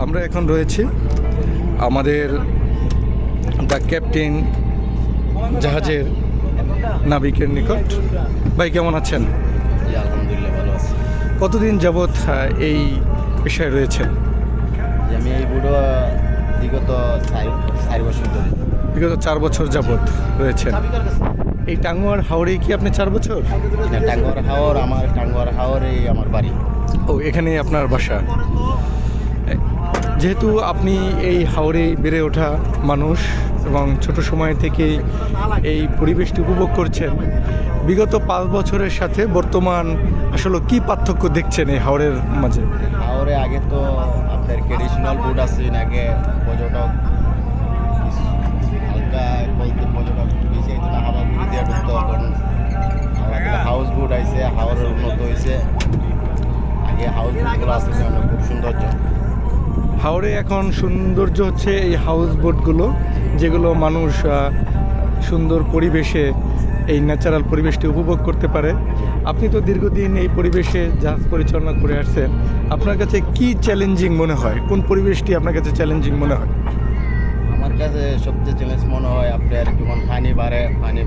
আমরা এখন রয়েছি আমাদের দ্য ক্যাপ্টেন জাহাজের নাবিকের নিকট। ভাই কেমন আছেন? আলহামদুলিল্লাহ ভালো আছি। কতদিন যাবৎ এই পেশায় রয়েছেন? আমি এই বুড়ো বিগত 4 বছর ধরে। বিগত 4 বছর যাবৎ রয়েছেন। এই টাঙ্গুয়ার হাওরে কি আপনি 4 বছর? টাঙ্গুয়ার হাওর এই আমার বাড়ি। ও, এখানেই আপনার বাসা। যেহেতু আপনি এই হাওরে বেড়ে ওঠা মানুষ এবং ছোট সময় থেকেই এই পরিবেশটি উপভোগ করছেন, বিগত 5 বছরের সাথে বর্তমান আসলে কি পার্থক্য দেখছেন এই হাওরের মাঝে? হাওরে আগে তো আপনার ট্রেডিশনাল বুট আছে, আগে পর্যটক হালকা বলতে পর্যটক বেশি হইতো না, হাওয়া ঘুরে দিয়ে ঢুকতো। এখন হাউস বুট আইছে, হাওরের উন্নত হয়েছে। আগে হাউস বুটগুলো আসলে অনেক খুব সৌন্দর্য। হাওরে এখন সৌন্দর্য হচ্ছে এই হাউস বোটগুলো, যেগুলো মানুষ সুন্দর পরিবেশে এই ন্যাচারাল পরিবেশটি উপভোগ করতে পারে। আপনি তো দীর্ঘদিন এই পরিবেশে জাহাজ পরিচালনা করে আসছেন, আপনার কাছে কি চ্যালেঞ্জিং মনে হয়? কোন পরিবেশটি আপনার কাছে চ্যালেঞ্জিং মনে হয়? আমার কাছে সবচেয়ে চ্যালেঞ্জ মনে হয় আপনার যখন পানি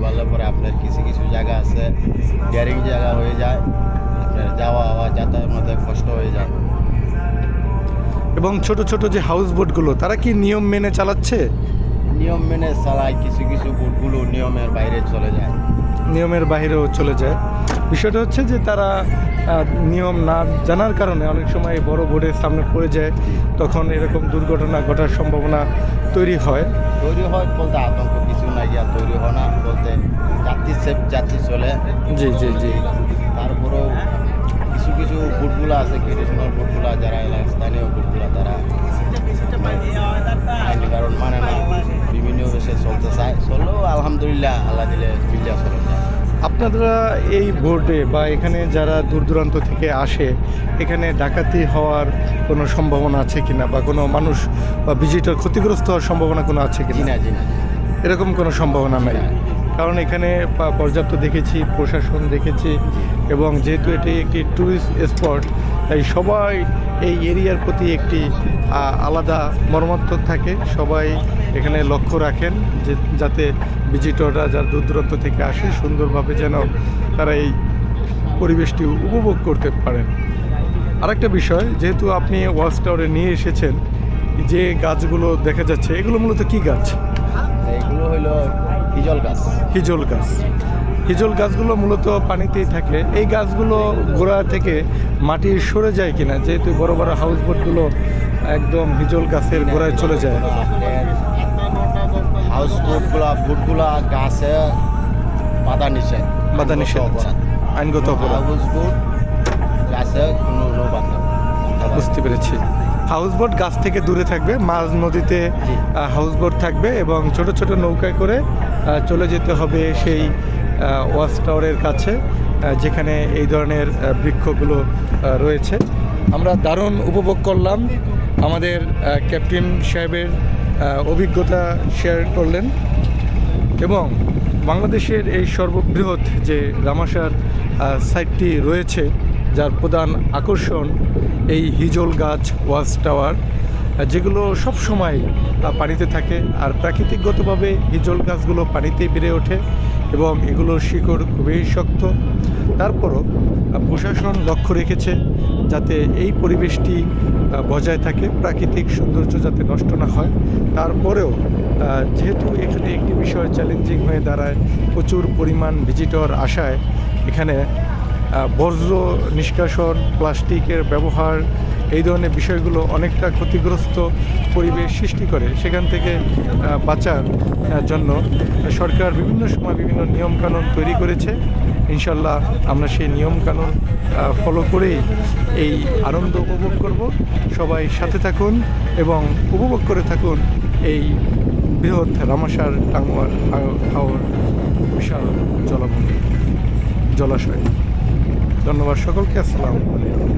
বাড়লে পরে আপনার কিছু কিছু জায়গা আছে ডেয়ারিং জায়গা হয়ে যায়, আপনার যাওয়া যাতায়াতের মধ্যে কষ্ট হয়ে যায়। এবং ছোট ছোট যে হাউস বোটগুলো, তারা কি নিয়ম মেনে চালাচ্ছে? নিয়ম মেনে চালায়, কিছু কিছু বোটগুলো নিয়মের বাইরে চলে যায়। নিয়মের বাইরেও চলে যায়। বিষয়টা হচ্ছে যে তারা নিয়ম না জানার কারণে অনেক সময় বড় বোটের সামনে পড়ে যায়, তখন এরকম দুর্ঘটনা ঘটার সম্ভাবনা তৈরি হয় বলতে আতঙ্ক কিছু না, গিয়া তৈরি হয় না বলতে যাত্রী চলে। জি জি জি। তারপরেও কিছু কিছু বুটগুলো আছে, ট্রেডিশনাল বুটগুলো, যারা স্থানীয় বুটগুলো, তারা আইনি কারণ মানে না, বিভিন্ন দেশে চলতে চায়। চলেও আলহামদুলিল্লাহ, আল্লাহ দিলে মিলিয়া চলে যায়। আপনারা এই বোর্ডে বা এখানে যারা দূর দূরান্ত থেকে আসে, এখানে ডাকাতি হওয়ার কোনো সম্ভাবনা আছে কিনা, বা কোনো মানুষ বা ভিজিটর ক্ষতিগ্রস্ত হওয়ার সম্ভাবনা কোনো আছে জি কিনা? না জি না। এরকম কোনো সম্ভাবনা নাই, কারণ এখানে পর্যাপ্ত দেখেছি, প্রশাসন দেখেছি, এবং যেহেতু এটি একটি ট্যুরিস্ট স্পট, তাই সবাই এই এরিয়ার প্রতি একটি আলাদা মর্মাত্মক থাকে। সবাই এখানে লক্ষ্য রাখেন যে যাতে ভিজিটররা যারা দূর দূরান্ত থেকে আসে সুন্দরভাবে যেন তারা এই পরিবেশটি উপভোগ করতে পারেন। আরেকটা বিষয়, যেহেতু আপনি ওয়াচ টাওয়ারে নিয়ে এসেছেন, যে গাছগুলো দেখা যাচ্ছে এগুলো মূলত কী গাছ? এগুলো হইলো হিজল গাছ। হিজল গাছগুলো মূলত পানিতেই থাকে। এই গাছগুলো গোড়া থেকে মাটি সরে যায় কিনা, যেহেতু বড় বড় হাউস বোটগুলো একদম হিজল গাছের গোড়ায় চলে যায়। হাউস বুটগুলা গাছে বাধা নিষেধ আইনগত অপরাধ। হাউস বুট গাছে কোনো বাধা। বুঝতে পেরেছি। হাউস বোট গাছ থেকে দূরে থাকবে, মাঝ নদীতে হাউস বোট থাকবে, এবং ছোট ছোট নৌকায় করে চলে যেতে হবে সেই ওয়াচ টাওয়ারের কাছে, যেখানে এই ধরনের বৃক্ষগুলো রয়েছে। আমরা দারুণ উপভোগ করলাম। আমাদের ক্যাপ্টেন সাহেবের অভিজ্ঞতা শেয়ার করলেন, এবং বাংলাদেশের এই সর্ববৃহৎ যে রামাসার সাইটটি রয়েছে, যার প্রধান আকর্ষণ এই হিজল গাছ ওয়াচ টাওয়ার, যেগুলো সব সময় পানিতে থাকে। আর প্রাকৃতিকগতভাবে হিজল গাছগুলো পানিতেই বেড়ে ওঠে এবং এগুলোর শিকড় খুবই শক্ত। তারপরও প্রশাসন লক্ষ্য রেখেছে যাতে এই পরিবেশটি বজায় থাকে, প্রাকৃতিক সৌন্দর্য যাতে নষ্ট না হয়। তারপরেও যেহেতু এখানে একটি বিষয় চ্যালেঞ্জিং হয়ে দাঁড়ায়, প্রচুর পরিমাণ ভিজিটর আসায় এখানে বর্জ্য নিষ্কাশন, প্লাস্টিকের ব্যবহার, এই ধরনের বিষয়গুলো অনেকটা ক্ষতিগ্রস্ত পরিবেশ সৃষ্টি করে। সেখান থেকে বাঁচার জন্য সরকার বিভিন্ন সময় বিভিন্ন নিয়মকানুন তৈরি করেছে। ইনশাল্লাহ আমরা সেই নিয়মকানুন ফলো করেই এই আনন্দ উপভোগ করব। সবাই সাথে থাকুন এবং উপভোগ করে থাকুন এই বৃহৎ রামাসার টাঙ্গুয়ার হাওর বিশাল জলাশয়। ধন্যবাদ সকলকে। আসসালামু আলাইকুম।